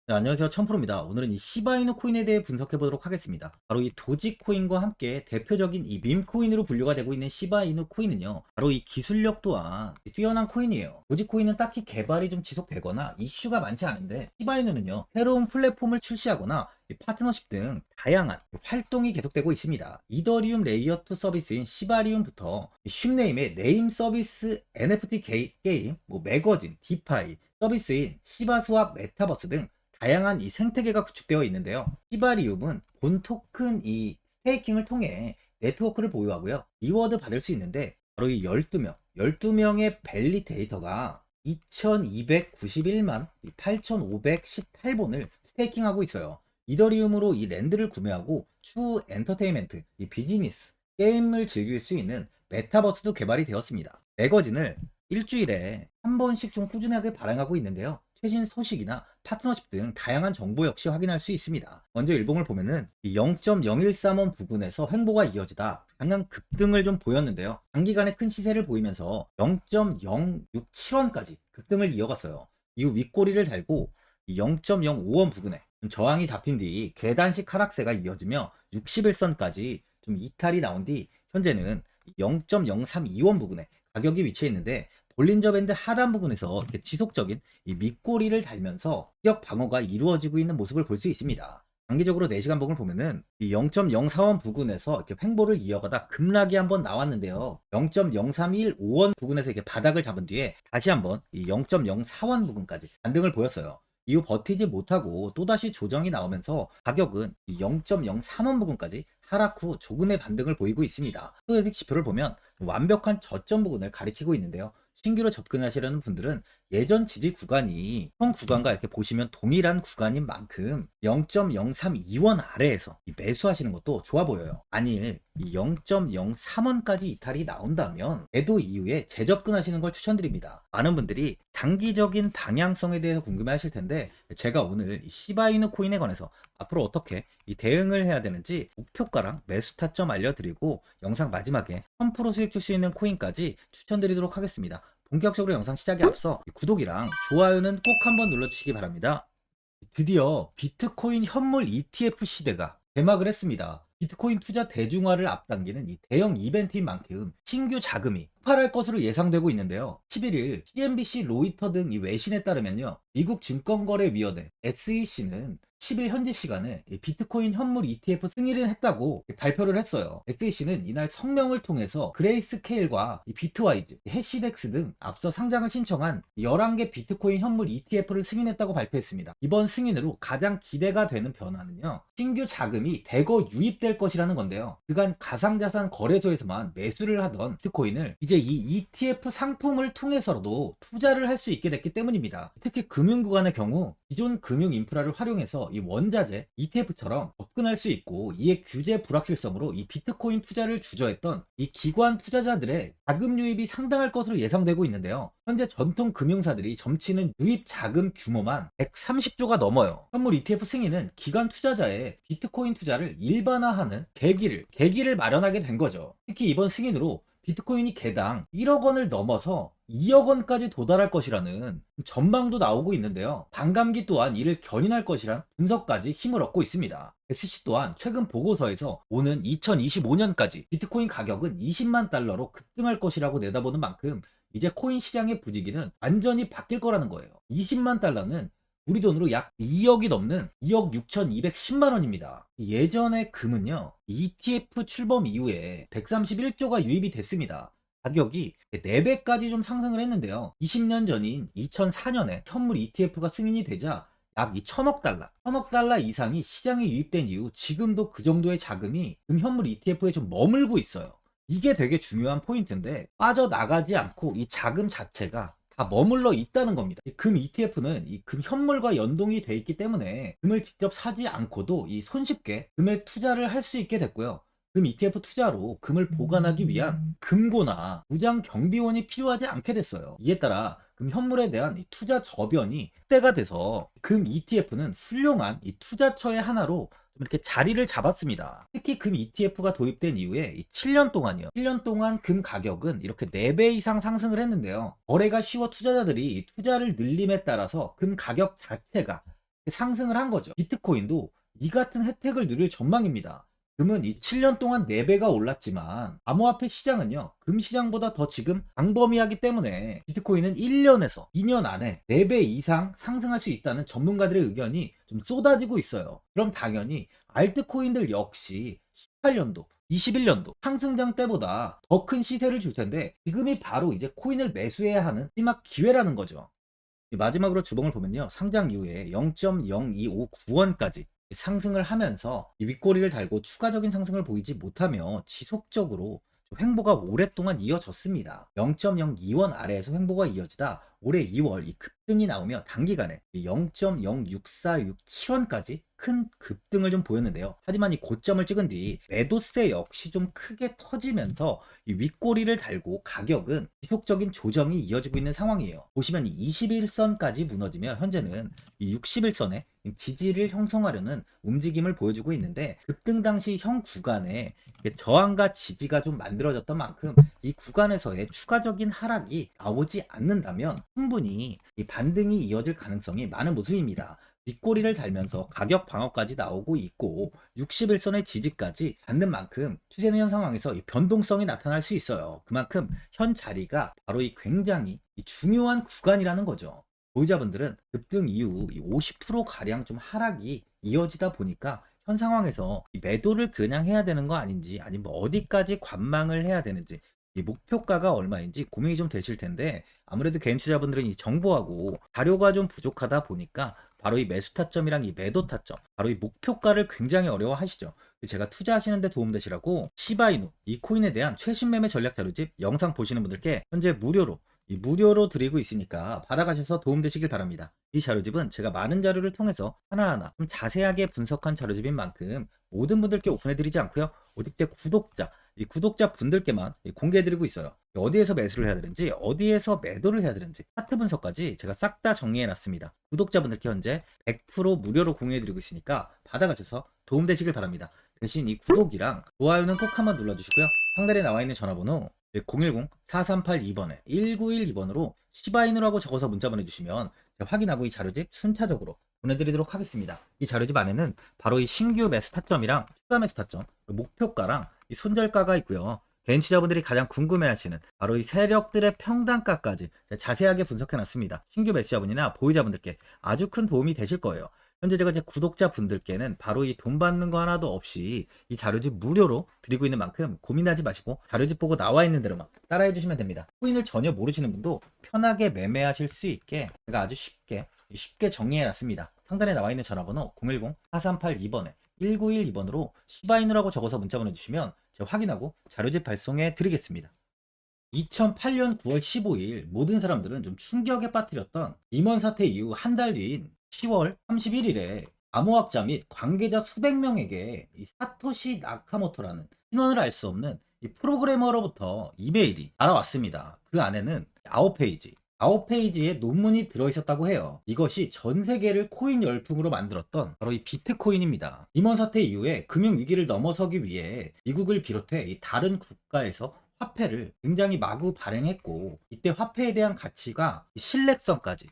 네, 안녕하세요. 천프로입니다. 오늘은 이 시바이누 코인에 대해 분석해 보도록 하겠습니다. 바로 이 도지코인과 함께 대표적인 이 밈코인으로 분류가 되고 있는 시바이누 코인은요, 바로 이 기술력 또한 뛰어난 코인이에요. 도지코인은 딱히 개발이 좀 지속되거나 이슈가 많지 않은데, 시바이누는요, 새로운 플랫폼을 출시하거나 이 파트너십 등 다양한 활동이 계속되고 있습니다. 이더리움 레이어 2 서비스인 시바리움부터 쉽네임의 네임 서비스 NFT 게임, 매거진, 디파이, 서비스인 시바스와 메타버스 등 다양한 이 생태계가 구축되어 있는데요. 시바리움은 본 토큰 이 스테이킹을 통해 네트워크를 보유하고요. 리워드 받을 수 있는데 바로 이 12명의 밸리데이터가 2291만 8518본을 스테이킹하고 있어요. 이더리움으로 이 랜드를 구매하고 추후 엔터테인먼트, 이 비즈니스, 게임을 즐길 수 있는 메타버스도 개발이 되었습니다. 매거진을 일주일에 한 번씩 좀 꾸준하게 발행하고 있는데요. 최신 소식이나 파트너십 등 다양한 정보 역시 확인할 수 있습니다. 먼저 일봉을 보면은 0.0135원 부근에서 횡보가 이어지다 강한 급등을 좀 보였는데요. 단기간에 큰 시세를 보이면서 0.067원까지 급등을 이어갔어요. 이후 윗꼬리를 달고 0.05원 부근에 저항이 잡힌 뒤 계단식 하락세가 이어지며 61선까지 좀 이탈이 나온 뒤 현재는 0.032원 부근에 가격이 위치해 있는데 볼린저 밴드 하단 부분에서 이렇게 지속적인 이 밑꼬리를 달면서 기업 방어가 이루어지고 있는 모습을 볼 수 있습니다. 단기적으로 4시간 봉을 보면은 이 0.04원 부근에서 이렇게 횡보를 이어가다 급락이 한번 나왔는데요. 0.0315원 부근에서 이렇게 바닥을 잡은 뒤에 다시 한번 이 0.04원 부근까지 반등을 보였어요. 이후 버티지 못하고 또다시 조정이 나오면서 가격은 0.03원 부근까지 하락 후 조금의 반등을 보이고 있습니다. 소액 지표를 보면 완벽한 저점 부근을 가리키고 있는데요. 신규로 접근하시려는 분들은 예전 지지 구간이 현 구간과 이렇게 보시면 동일한 구간인 만큼 0.032원 아래에서 매수하시는 것도 좋아 보여요. 만일 0.03원까지 이탈이 나온다면 매도 이후에 재접근하시는 걸 추천드립니다. 많은 분들이 장기적인 방향성에 대해서 궁금해 하실 텐데 제가 오늘 이 시바이누 코인에 관해서 앞으로 어떻게 대응을 해야 되는지 목표가랑 매수 타점 알려드리고 영상 마지막에 10% 수익 줄 수 있는 코인까지 추천드리도록 하겠습니다. 본격적으로 영상 시작에 앞서 구독이랑 좋아요는 꼭 한번 눌러주시기 바랍니다. 드디어 비트코인 현물 ETF 시대가 개막을 했습니다. 비트코인 투자 대중화를 앞당기는 이 대형 이벤트인 만큼 신규 자금이 폭발할 것으로 예상되고 있는데요. 11일 CNBC, 로이터 등 이 외신에 따르면요. 미국 증권거래위원회 SEC는 10일 현지 시간에 비트코인 현물 ETF 승인을 했다고 발표를 했어요. SEC는 이날 성명을 통해서 그레이스케일과 비트와이즈, 해시덱스 등 앞서 상장을 신청한 11개 비트코인 현물 ETF를 승인했다고 발표했습니다. 이번 승인으로 가장 기대가 되는 변화는요. 신규 자금이 대거 유입될 것이라는 건데요. 그간 가상자산 거래소에서만 매수를 하던 비트코인을 이제 이 ETF 상품을 통해서도 투자를 할 수 있게 됐기 때문입니다. 특히 금융구간의 경우 기존 금융 인프라를 활용해서 이 원자재 ETF처럼 접근할 수 있고 이에 규제 불확실성으로 이 비트코인 투자를 주저했던 이 기관 투자자들의 자금 유입이 상당할 것으로 예상되고 있는데요. 현재 전통 금융사들이 점치는 유입 자금 규모만 130조가 넘어요. 현물 ETF 승인은 기관 투자자의 비트코인 투자를 일반화하는 계기를 마련하게 된 거죠. 특히 이번 승인으로 비트코인이 개당 1억 원을 넘어서 2억 원까지 도달할 것이라는 전망도 나오고 있는데요. 반감기 또한 이를 견인할 것이란 분석까지 힘을 얻고 있습니다. SC 또한 최근 보고서에서 오는 2025년까지 비트코인 가격은 20만 달러로 급등할 것이라고 내다보는 만큼 이제 코인 시장의 부지기는 완전히 바뀔 거라는 거예요. 20만 달러는 우리 돈으로 약 2억이 넘는 2억 6,210만 원입니다. 예전에 금은요, ETF 출범 이후에 131조가 유입이 됐습니다. 가격이 4배까지 좀 상승을 했는데요. 20년 전인 2004년에 현물 ETF가 승인이 되자 약 1천억 달러, 1천억 달러 이상이 시장에 유입된 이후 지금도 그 정도의 자금이 현물 ETF에 좀 머물고 있어요. 이게 되게 중요한 포인트인데 빠져나가지 않고 이 자금 자체가 다 머물러 있다는 겁니다. 금 ETF는 이 금 현물과 연동이 돼 있기 때문에 금을 직접 사지 않고도 이 손쉽게 금에 투자를 할 수 있게 됐고요. 금 ETF 투자로 금을 보관하기 위한 금고나 무장 경비원이 필요하지 않게 됐어요. 이에 따라 금 현물에 대한 이 투자 저변이 확대가 돼서 금 ETF는 훌륭한 이 투자처의 하나로 좀 이렇게 자리를 잡았습니다. 특히 금 ETF가 도입된 이후에 이 7년 동안이요. 7년 동안 금 가격은 이렇게 4배 이상 상승을 했는데요. 거래가 쉬워 투자자들이 이 투자를 늘림에 따라서 금 가격 자체가 상승을 한 거죠. 비트코인도 이 같은 혜택을 누릴 전망입니다. 금은 이 7년 동안 4배가 올랐지만 암호화폐 시장은요, 금 시장보다 더 지금 광범위하기 때문에 비트코인은 1년에서 2년 안에 4배 이상 상승할 수 있다는 전문가들의 의견이 좀 쏟아지고 있어요. 그럼 당연히 알트코인들 역시 18년도 21년도 상승장 때보다 더 큰 시세를 줄 텐데, 지금이 바로 이제 코인을 매수해야 하는 마지막 기회라는 거죠. 마지막으로 주봉을 보면요, 상장 이후에 0.0259원까지 상승을 하면서 이 윗꼬리를 달고 추가적인 상승을 보이지 못하며 지속적으로 좀 횡보가 오랫동안 이어졌습니다. 0.02원 아래에서 횡보가 이어지다 올해 2월 이 급등이 나오며 단기간에 0.06467원까지 큰 급등을 좀 보였는데요. 하지만 이 고점을 찍은 뒤 매도세 역시 좀 크게 터지면서 이 윗꼬리를 달고 가격은 지속적인 조정이 이어지고 있는 상황이에요. 보시면 이 21선까지 무너지며 현재는 이 61선에 지지를 형성하려는 움직임을 보여주고 있는데, 급등 당시 현 구간에 저항과 지지가 좀 만들어졌던 만큼 이 구간에서의 추가적인 하락이 나오지 않는다면 충분히 이 반등이 이어질 가능성이 많은 모습입니다. 윗꼬리를 달면서 가격 방어까지 나오고 있고 61선의 지지까지 받는 만큼 추세는 현 상황에서 이 변동성이 나타날 수 있어요. 그만큼 현 자리가 바로 이 굉장히 중요한 구간이라는 거죠. 보유자분들은 급등 이후 50%가량 좀 하락이 이어지다 보니까 현 상황에서 이 매도를 그냥 해야 되는 거 아닌지, 아니면 뭐 어디까지 관망을 해야 되는지, 이 목표가가 얼마인지 고민이 좀 되실 텐데, 아무래도 개인 투자분들은 이 정보하고 자료가 좀 부족하다 보니까 바로 이 매수 타점이랑 이 매도 타점, 바로 이 목표가를 굉장히 어려워하시죠. 제가 투자하시는데 도움되시라고 시바이누 이 코인에 대한 최신 매매 전략 자료집 영상 보시는 분들께 현재 무료로 드리고 있으니까 받아가셔서 도움되시길 바랍니다. 이 자료집은 제가 많은 자료를 통해서 하나하나 좀 자세하게 분석한 자료집인 만큼 모든 분들께 오픈해드리지 않고요, 오직 이 구독자 분들께만 공개해드리고 있어요. 어디에서 매수를 해야 되는지, 어디에서 매도를 해야 되는지 차트 분석까지 제가 싹 다 정리해놨습니다. 구독자분들께 현재 100% 무료로 공유해드리고 있으니까 받아가셔서 도움되시길 바랍니다. 대신 이 구독이랑 좋아요는 꼭 한번 눌러주시고요, 상단에 나와 있는 전화번호 010-4382번에 1912번으로 시바이누라고 적어서 문자 보내주시면 제가 확인하고 이 자료집 순차적으로 보내드리도록 하겠습니다. 이 자료집 안에는 바로 이 신규 매수 타점이랑 추가 매수 타점, 목표가랑 이 손절가가 있고요. 개인 투자분들이 가장 궁금해하시는 바로 이 세력들의 평단가까지 자세하게 분석해놨습니다. 신규 매수자분이나 보유자분들께 아주 큰 도움이 되실 거예요. 현재 제가 이제 구독자분들께는 바로 이 돈 받는 거 하나도 없이 이 자료집 무료로 드리고 있는 만큼 고민하지 마시고 자료집 보고 나와 있는 대로만 따라해 주시면 됩니다. 코인을 전혀 모르시는 분도 편하게 매매하실 수 있게 제가 아주 쉽게 정리해 놨습니다. 상단에 나와 있는 전화번호 010-4382번에 1912번으로 시바이누라고 적어서 문자 보내주시면 제가 확인하고 자료집 발송해 드리겠습니다. 2008년 9월 15일 모든 사람들은 좀 충격에 빠뜨렸던 리먼 사태 이후 한 달 뒤인 10월 31일에 암호학자 및 관계자 수백 명에게 이 사토시 나카모토라는 신원을 알 수 없는 이 프로그래머로부터 이메일이 날아왔습니다. 그 안에는 9페이지의 논문이 들어있었다고 해요. 이것이 전 세계를 코인 열풍으로 만들었던 바로 이 비트코인입니다. 리먼 사태 이후에 금융위기를 넘어서기 위해 미국을 비롯해 이 다른 국가에서 화폐를 굉장히 마구 발행했고, 이때 화폐에 대한 가치가 신뢰성까지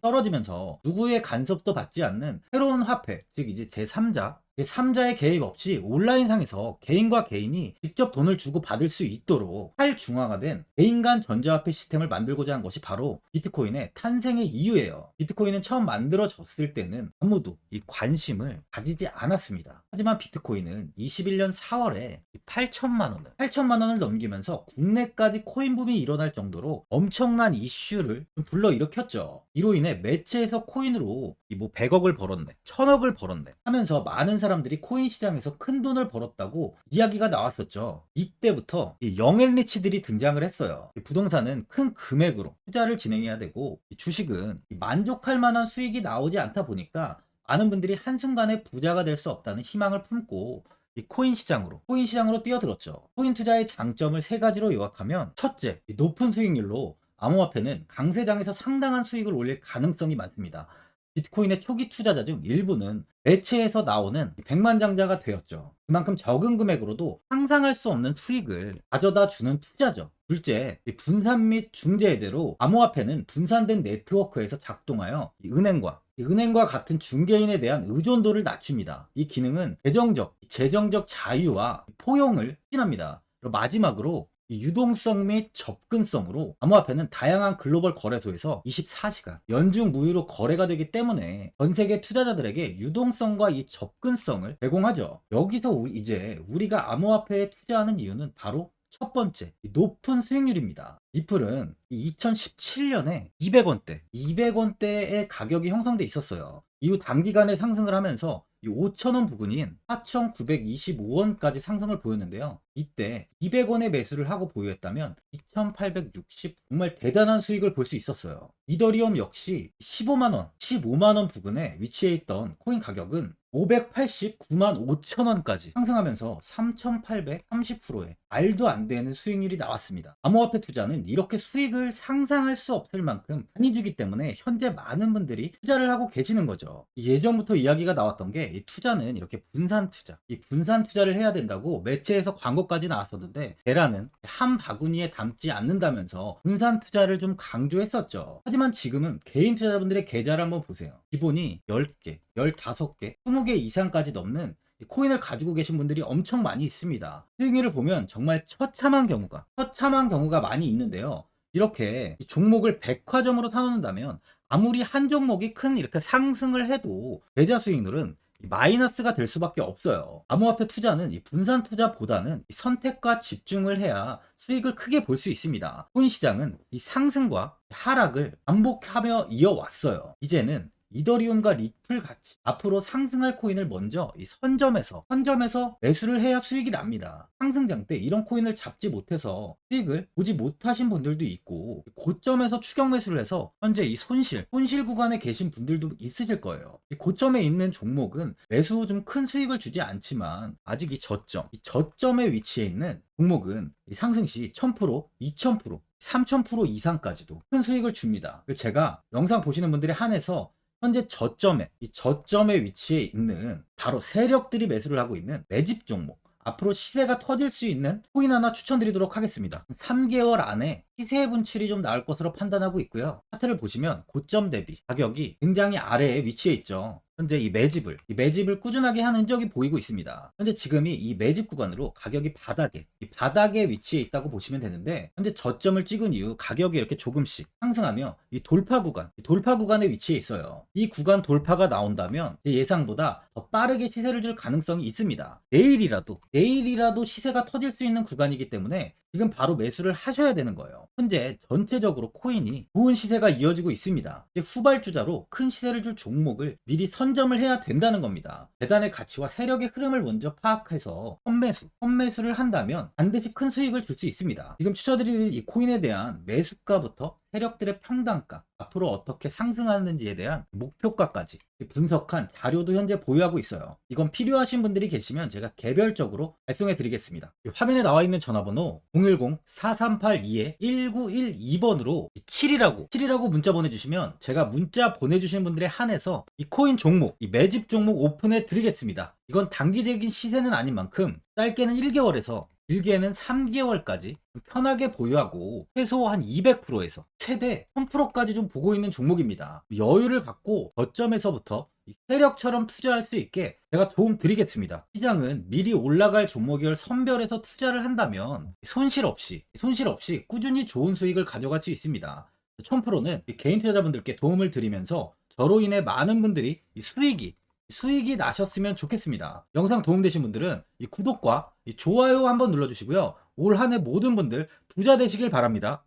떨어지면서 누구의 간섭도 받지 않는 새로운 화폐, 즉 이제 제3자의 개입 없이 온라인상에서 개인과 개인이 직접 돈을 주고 받을 수 있도록 탈중앙화된 개인 간 전자화폐 시스템을 만들고자 한 것이 바로 비트코인의 탄생의 이유예요. 비트코인은 처음 만들어졌을 때는 아무도 이 관심을 가지지 않았습니다. 하지만 비트코인은 21년 4월에 8천만 원을 넘기면서 국내까지 코인 붐이 일어날 정도로 엄청난 이슈를 불러일으켰죠. 이로 인해 매체에서 코인으로 뭐 100억을 벌었네, 1000억을 벌었네 하면서 많은 사람들이 코인 시장에서 큰 돈을 벌었다고 이야기가 나왔었죠. 이때부터 이 영앤리치들이 등장을 했어요. 부동산은 큰 금액으로 투자를 진행해야 되고, 주식은 만족할 만한 수익이 나오지 않다 보니까 많은 분들이 한순간에 부자가 될 수 없다는 희망을 품고 이 코인 시장으로 뛰어들었죠. 코인 투자의 장점을 3가지로 요약하면, 첫째, 높은 수익률로 암호화폐는 강세장에서 상당한 수익을 올릴 가능성이 많습니다. 비트코인의 초기 투자자 중 일부는 매체에서 나오는 백만장자가 되었죠. 그만큼 적은 금액으로도 상상할 수 없는 수익을 가져다 주는 투자죠. 둘째, 분산 및 중재제로 암호화폐는 분산된 네트워크에서 작동하여 은행과 이 은행과 같은 중개인에 대한 의존도를 낮춥니다. 이 기능은 재정적 자유와 포용을 추진합니다. 그리고 마지막으로 이 유동성 및 접근성으로 암호화폐는 다양한 글로벌 거래소에서 24시간 연중 무휴로 거래가 되기 때문에 전 세계 투자자들에게 유동성과 이 접근성을 제공하죠. 여기서 이제 우리가 암호화폐에 투자하는 이유는 바로 첫 번째, 이 높은 수익률입니다. 리플은 2017년에 200원대의 가격이 형성돼 있었어요. 이후 단기간에 상승을 하면서 이 5,000원 부근인 4,925원까지 상승을 보였는데요. 이때 200원의 매수를 하고 보유했다면 2,860 정말 대단한 수익을 볼 수 있었어요. 이더리움 역시 15만원 부근에 위치해 있던 코인 가격은 589만 5천원까지 상승하면서 3,830%의 말도 안 되는 수익률이 나왔습니다. 암호화폐 투자는 이렇게 수익을 상상할 수 없을 만큼 많이 주기 때문에 현재 많은 분들이 투자를 하고 계시는 거죠. 예전부터 이야기가 나왔던 게 이 투자는 이렇게 분산 투자, 이 분산 투자를 해야 된다고 매체에서 광고까지 나왔었는데 테라는 한 바구니에 담지 않는다면서 분산 투자를 좀 강조했었죠. 하지만 지금은 개인 투자자분들의 계좌를 한번 보세요. 기본이 10개, 15개, 20개 이상까지 넘는 코인을 가지고 계신 분들이 엄청 많이 있습니다. 수익률을 보면 정말 처참한 경우가 많이 있는데요. 이렇게 종목을 백화점으로 사놓는다면 아무리 한 종목이 큰 이렇게 상승을 해도 계좌 수익률은 마이너스가 될 수밖에 없어요. 암호화폐 투자는 이 분산 투자보다는 이 선택과 집중을 해야 수익을 크게 볼 수 있습니다. 코인 시장은 이 상승과 하락을 반복하며 이어왔어요. 이제는 이더리움과 리플 같이 앞으로 상승할 코인을 먼저 이 선점에서 매수를 해야 수익이 납니다. 상승장 때 이런 코인을 잡지 못해서 수익을 보지 못하신 분들도 있고, 고점에서 추격 매수를 해서 현재 이 손실 구간에 계신 분들도 있으실 거예요. 이 고점에 있는 종목은 매수 후 좀 큰 수익을 주지 않지만 아직 이 저점에 위치해 있는 종목은 이 상승 시 1000%, 2000%, 3000% 이상까지도 큰 수익을 줍니다. 제가 영상 보시는 분들에 한해서 현재 저점에 위치해 있는 바로 세력들이 매수를 하고 있는 매집 종목, 앞으로 시세가 터질 수 있는 코인 하나 추천드리도록 하겠습니다. 3개월 안에 시세 분출이 좀 나올 것으로 판단하고 있고요. 차트를 보시면 고점 대비 가격이 굉장히 아래에 위치해 있죠. 현재 이 매집을 꾸준하게 한 흔적이 보이고 있습니다. 현재 지금이 이 매집 구간으로 가격이 바닥에 위치해 있다고 보시면 되는데, 현재 저점을 찍은 이후 가격이 이렇게 조금씩 상승하며 이 돌파 구간에 위치해 있어요. 이 구간 돌파가 나온다면 제 예상보다 더 빠르게 시세를 줄 가능성이 있습니다. 내일이라도 시세가 터질 수 있는 구간이기 때문에 지금 바로 매수를 하셔야 되는 거예요. 현재 전체적으로 코인이 좋은 시세가 이어지고 있습니다. 이제 후발주자로 큰 시세를 줄 종목을 미리 선점을 해야 된다는 겁니다. 재단의 가치와 세력의 흐름을 먼저 파악해서 선매수를 한다면 반드시 큰 수익을 줄 수 있습니다. 지금 추천드리는 이 코인에 대한 매수가부터 세력들의 평단가, 앞으로 어떻게 상승하는지에 대한 목표가까지 분석한 자료도 현재 보유하고 있어요. 이건 필요하신 분들이 계시면 제가 개별적으로 발송해 드리겠습니다. 화면에 나와 있는 전화번호 010-4382-1912번으로 7이라고 문자 보내주시면 제가 문자 보내주신 분들에 한해서 이 코인 종목, 이 매집 종목 오픈해 드리겠습니다. 이건 단기적인 시세는 아닌 만큼 짧게는 1개월에서 길게는 3개월까지 편하게 보유하고 최소 한 200%에서 최대 1000%까지 좀 보고 있는 종목입니다. 여유를 갖고 저점에서부터 세력처럼 투자할 수 있게 제가 도움 드리겠습니다. 시장은 미리 올라갈 종목을 선별해서 투자를 한다면 손실 없이 꾸준히 좋은 수익을 가져갈 수 있습니다. 1000%는 개인 투자자분들께 도움을 드리면서 저로 인해 많은 분들이 수익이 나셨으면 좋겠습니다. 영상 도움되신 분들은 이 구독과 이 좋아요 한번 눌러주시고요. 올 한 해 모든 분들 부자 되시길 바랍니다.